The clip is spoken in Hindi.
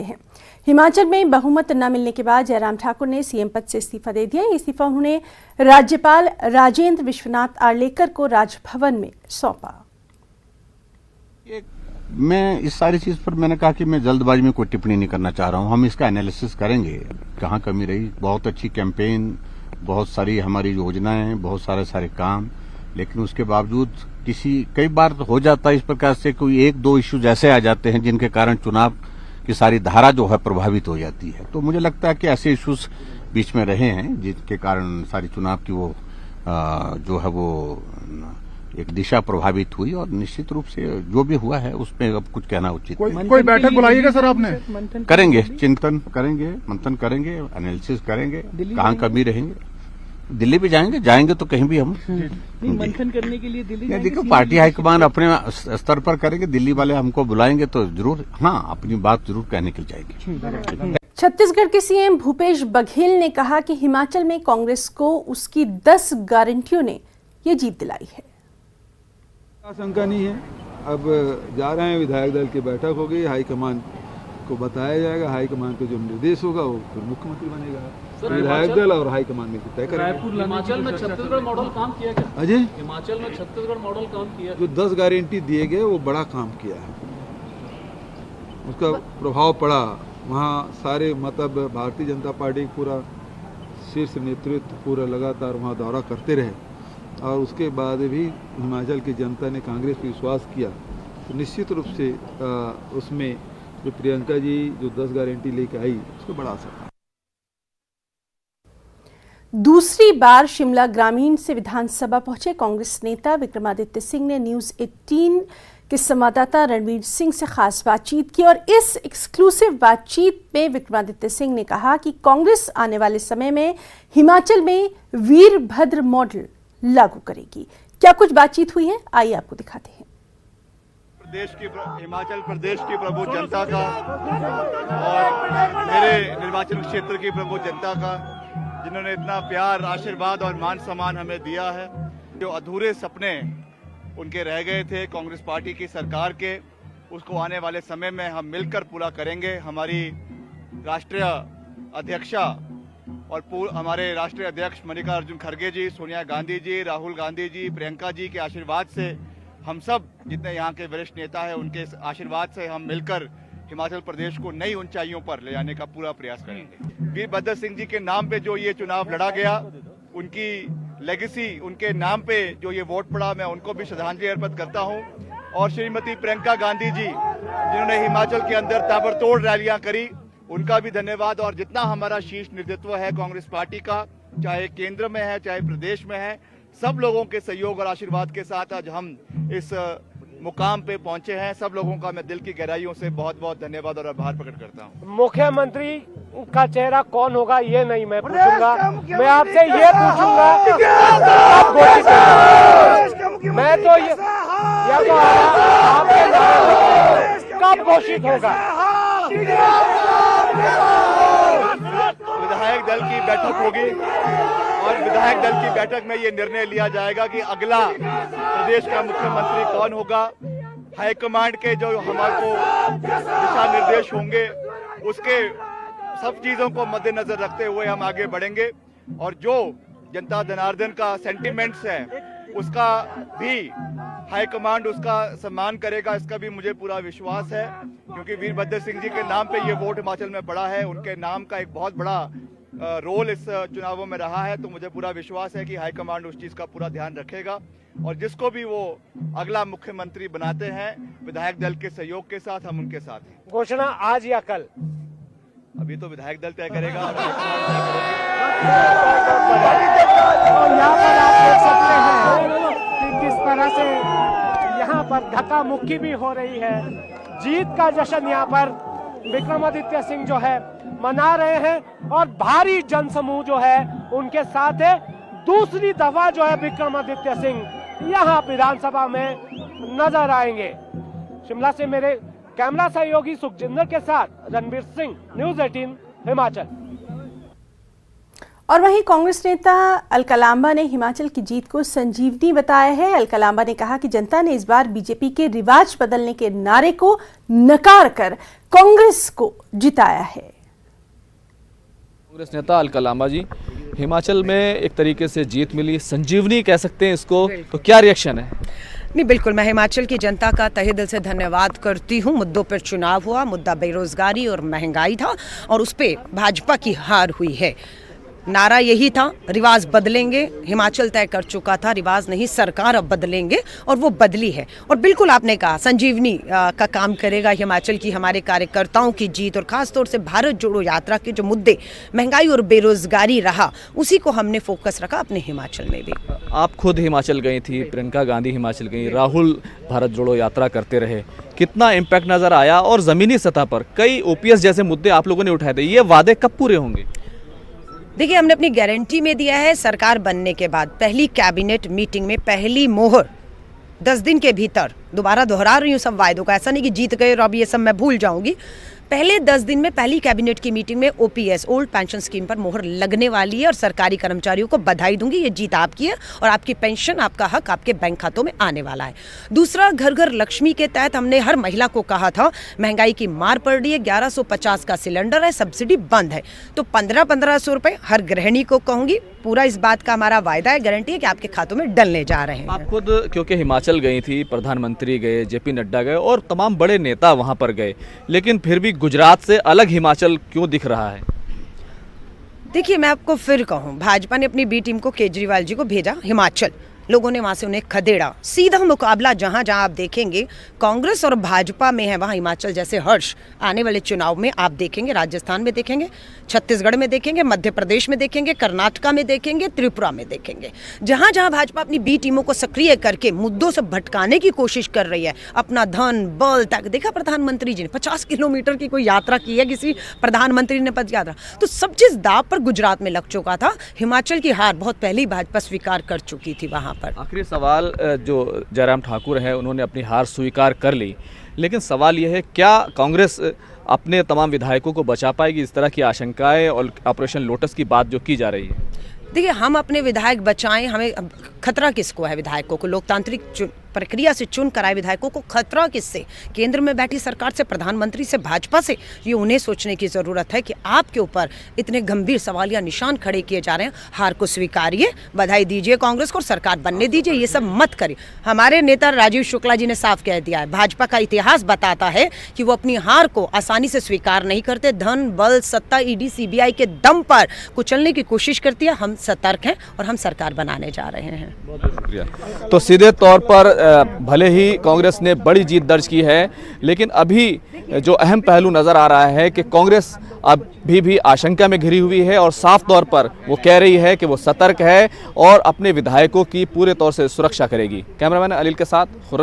दिखाते हैं। हिमाचल में बहुमत न मिलने के बाद जयराम ठाकुर ने सीएम पद से इस्तीफा दे दिया। इस्तीफा उन्होंने राज्यपाल राजेंद्र विश्वनाथ आर्लेकर को राजभवन में सौंपा। मैं इस सारी चीज पर मैंने कहा कि मैं जल्दबाजी में कोई टिप्पणी नहीं करना चाह रहा हूं। हम इसका एनालिसिस करेंगे, कहां कमी रही। बहुत अच्छी कैंपेन, बहुत सारी हमारी योजनाएं, बहुत सारे काम, लेकिन उसके बावजूद कई बार हो जाता है इस प्रकार से कोई एक दो इश्यूज ऐसे आ जाते हैं जिनके कारण चुनाव की सारी धारा जो है प्रभावित हो जाती है। तो मुझे लगता है कि ऐसे इश्यूज बीच में रहे हैं जिनके कारण सारी चुनाव की वो जो है वो एक दिशा प्रभावित हुई, और निश्चित रूप से जो भी हुआ है उसमें अब कुछ कहना उचित कोई बैठक बुलाइएगा सर आपने? करेंगे, चिंतन करेंगे, मंथन करेंगे, एनालिसिस करेंगे, कहाँ कमी रहेंगे। दिल्ली भी जाएंगे तो कहीं भी हम मंथन करने के लिए दिल्ली देखो पार्टी हाईकमान अपने स्तर पर करेंगे, दिल्ली वाले हमको बुलाएंगे तो जरूर अपनी बात जरूर कहने के लिए जाएगी। छत्तीसगढ़ के सीएम भूपेश बघेल ने कहा कि हिमाचल में कांग्रेस को उसकी 10 गारंटियों ने ये जीत दिलाई है। आशंका नहीं है। अब जा रहे हैं, विधायक दल की बैठक होगी, हाईकमान को बताया जाएगा, हाईकमान को जो निर्देश होगा वो फिर मुख्यमंत्री बनेगा। विधायक दल और हाईकमान में तय करेंगे। हिमाचल में छत्तीसगढ़ मॉडल काम किया क्या? अजय, हिमाचल में छत्तीसगढ़ मॉडल काम किया? जो 10 गारंटी दिए गए वो बड़ा काम किया है, उसका प्रभाव पड़ा वहाँ। सारे मतलब भारतीय जनता पार्टी पूरा शीर्ष नेतृत्व पूरा लगातार वहाँ दौरा करते रहे, और उसके बाद भी हिमाचल की जनता ने कांग्रेस पर विश्वास किया। तो निश्चित रूप से उसमें जो प्रियंका जी जो 10 गारंटी लेके आई उसको बड़ा असर था। दूसरी बार शिमला ग्रामीण से विधानसभा पहुंचे कांग्रेस नेता विक्रमादित्य सिंह ने न्यूज़ 18 के संवाददाता रणवीर सिंह से खास बातचीत की, और इस एक्सक्लूसिव बातचीत में विक्रमादित्य सिंह ने कहा कि कांग्रेस आने वाले समय में हिमाचल में वीरभद्र मॉडल लागू करेगी। क्या कुछ बातचीत हुई है, आइए आपको दिखाते हैं। हिमाचल प्रदेश की प्रभु जनता का और मेरे निर्वाचन क्षेत्र की प्रभु जनता का, जिन्होंने इतना प्यार, आशीर्वाद और मान सम्मान हमें दिया है। जो अधूरे सपने उनके रह गए थे कांग्रेस पार्टी की सरकार के, उसको आने वाले समय में हम मिलकर पूरा करेंगे। हमारी राष्ट्रीय अध्यक्षा और हमारे राष्ट्रीय अध्यक्ष मल्लिकार्जुन खड़गे जी, सोनिया गांधी जी, राहुल गांधी जी, प्रियंका जी के आशीर्वाद से, हम सब जितने यहाँ के वरिष्ठ नेता हैं उनके आशीर्वाद से हम मिलकर हिमाचल प्रदेश को नई ऊंचाइयों पर ले जाने का पूरा प्रयास करेंगे। वीरभद्र सिंह जी के नाम पे जो ये चुनाव लड़ा गया, उनकी लेगेसी, उनके नाम पे जो ये वोट पड़ा, मैं उनको भी श्रद्धांजलि अर्पित करता हूँ। और श्रीमती प्रियंका गांधी जी, जिन्होंने हिमाचल के अंदर ताबड़तोड़ रैलियां करी, उनका भी धन्यवाद। और जितना हमारा शीर्ष नेतृत्व है कांग्रेस पार्टी का, चाहे केंद्र में है चाहे प्रदेश में है, सब लोगों के सहयोग और आशीर्वाद के साथ आज हम इस मुकाम पे पहुंचे हैं। सब लोगों का मैं दिल की गहराइयों से बहुत बहुत धन्यवाद और आभार प्रकट करता हूं। मुख्यमंत्री का चेहरा कौन होगा ये नहीं मैं पूछूंगा, मैं आपसे ये पूछूंगा कब घोषित होगा। मैं तो ये कब घोषित होगा? विधायक दल की बैठक होगी और विधायक दल की बैठक में ये निर्णय लिया जाएगा कि अगला प्रदेश का मुख्यमंत्री कौन होगा। हाईकमांड के जो हमारे को दिशा निर्देश होंगे, उसके सब चीजों को मद्देनजर रखते हुए हम आगे बढ़ेंगे। और जो जनता जनार्दन का सेंटिमेंट्स है उसका भी हाईकमांड उसका सम्मान करेगा, इसका भी मुझे पूरा विश्वास है। क्योंकि वीरभद्र सिंह जी के नाम पे ये वोट हिमाचल में पड़ा है, उनके नाम का एक बहुत बड़ा रोल इस चुनावों में रहा है। तो मुझे पूरा विश्वास है कि हाईकमांड उस चीज का पूरा ध्यान रखेगा, और जिसको भी वो अगला मुख्यमंत्री बनाते हैं विधायक दल के सहयोग के साथ, हम उनके साथ हैं। घोषणा आज या कल? अभी तो विधायक दल तय करेगा। यहाँ पर आप देख सकते हैं कि किस तरह से यहाँ पर धक्का मुक्की भी हो रही है। जीत का जश्न यहाँ पर विक्रमादित्य सिंह जो है मना रहे हैं, और भारी जनसमूह जो है उनके साथ है। दूसरी दफा जो है विक्रमादित्य सिंह यहाँ विधानसभा में नजर आएंगे। शिमला से मेरे कैमरा सहयोगी सुखजिंदर के साथ रणवीर सिंह, न्यूज़ 18 हिमाचल। और वहीं कांग्रेस नेता अलकलांबा ने हिमाचल की जीत को संजीवनी बताया है। अलकलांबा ने कहा कि जनता ने इस बार बीजेपी के रिवाज बदलने के नारे को नकार कर कांग्रेस को जिताया है। कांग्रेस नेता अलकलांबा जी, हिमाचल में एक तरीके से जीत मिली, संजीवनी कह सकते हैं इसको, तो क्या रिएक्शन है? नहीं, बिल्कुल मैं हिमाचल की जनता का तहे दिल से धन्यवाद करती हूँ। मुद्दों पर चुनाव हुआ, मुद्दा बेरोजगारी और महंगाई था और उस पर भाजपा की हार हुई है। नारा यही था, रिवाज बदलेंगे। हिमाचल तय कर चुका था रिवाज नहीं सरकार अब बदलेंगे और वो बदली है। और बिल्कुल आपने कहा संजीवनी का काम करेगा हिमाचल की हमारे कार्यकर्ताओं की जीत, और खासतौर से भारत जोड़ो यात्रा के जो मुद्दे महंगाई और बेरोजगारी रहा उसी को हमने फोकस रखा अपने हिमाचल में भी। आप खुद हिमाचल गई थी, प्रियंका गांधी हिमाचल गई, राहुल भारत जोड़ो यात्रा करते रहे, कितना इम्पैक्ट नजर आया? और जमीनी सतह पर कई ओपीएस जैसे मुद्दे आप लोगों ने उठाए थे, ये वादे कब पूरे होंगे? देखिए, हमने अपनी गारंटी में दिया है सरकार बनने के बाद पहली कैबिनेट मीटिंग में पहली मोहर 10 दिन के भीतर, दोबारा दोहरा रही हूँ सब वायदों का, ऐसा नहीं कि जीत गए और अब ये सब मैं भूल जाऊंगी। पहले 10 दिन में पहली कैबिनेट की मीटिंग में ओपीएस ओल्ड पेंशन स्कीम पर मोहर लगने वाली है और सरकारी कर्मचारियों को बधाई दूंगी, ये जीत आपकी है और आपकी पेंशन, आपका हक आपके बैंक खातों में आने वाला है। दूसरा, घर घर लक्ष्मी के तहत हमने हर महिला को कहा था महंगाई की मार पड़ रही है, 1150 का सिलेंडर है, सब्सिडी बंद है, तो 1500 रुपए हर गृहिणी को कहूंगी। पूरा इस बात का हमारा वायदा है, गारंटी है कि आपके खातों में डलने जा रहे हैं। आप खुद क्योंकि हिमाचल गई थी, प्रधानमंत्री गए, जेपी नड्डा गए और तमाम बड़े नेता वहां पर गए, लेकिन फिर भी गुजरात से अलग हिमाचल क्यों दिख रहा है? देखिए, मैं आपको फिर कहूँ, भाजपा ने अपनी बी टीम को केजरीवाल जी को भेजा हिमाचल, लोगों ने वहां से उन्हें खदेड़ा। सीधा मुकाबला जहां जहां आप देखेंगे कांग्रेस और भाजपा में है, वहां हिमाचल जैसे हर्ष आने वाले चुनाव में आप देखेंगे। राजस्थान में देखेंगे, छत्तीसगढ़ में देखेंगे, मध्य प्रदेश में देखेंगे, कर्नाटका में देखेंगे, त्रिपुरा में देखेंगे। जहां जहां भाजपा अपनी बी टीमों को सक्रिय करके मुद्दों से भटकाने की कोशिश कर रही है, अपना धन बल तक देखा प्रधानमंत्री जी ने 50 किलोमीटर की कोई यात्रा की है, किसी प्रधानमंत्री ने पद यात्रा, तो सब चीज दाव पर गुजरात में लग चुका था। हिमाचल की हार बहुत पहले ही भाजपा स्वीकार कर चुकी थी वहां पर। आखिरी सवाल, जो जयराम ठाकुर हैं उन्होंने अपनी हार स्वीकार कर ली, लेकिन सवाल यह है क्या कांग्रेस अपने तमाम विधायकों को बचा पाएगी? इस तरह की आशंकाएं और ऑपरेशन लोटस की बात जो की जा रही है। देखिए, हम अपने विधायक बचाएं, हमें खतरा किसको है? विधायकों को लोकतांत्रिक प्रक्रिया से चुन कराए विधायकों को खतरा किससे? केंद्र में बैठी सरकार से, प्रधानमंत्री से, भाजपा से। ये उन्हें सोचने की जरूरत है कि आपके ऊपर इतने गंभीर सवाल या निशान खड़े किए जा रहे हैं। हार को स्वीकारिए, बधाई दीजिए कांग्रेस को, सरकार बनने दीजिए, ये सब मत करिए। हमारे नेता राजीव शुक्ला जी ने साफ कह दिया है, भाजपा का इतिहास बताता है कि वो अपनी हार को आसानी से स्वीकार नहीं करते। धन बल सत्ता ईडी सीबीआई के दम पर कुचलने की कोशिश करती है। हम सतर्क हैं और हम सरकार बनाने जा रहे हैं। बहुत बहुत शुक्रिया। तो सीधे तौर पर भले ही कांग्रेस ने बड़ी जीत दर्ज की है, लेकिन अभी जो अहम पहलू नजर आ रहा है कि कांग्रेस अभी भी आशंका में घिरी हुई है और साफ तौर पर वो कह रही है कि वो सतर्क है और अपने विधायकों की पूरे तौर से सुरक्षा करेगी। कैमरामैन अनिल के साथ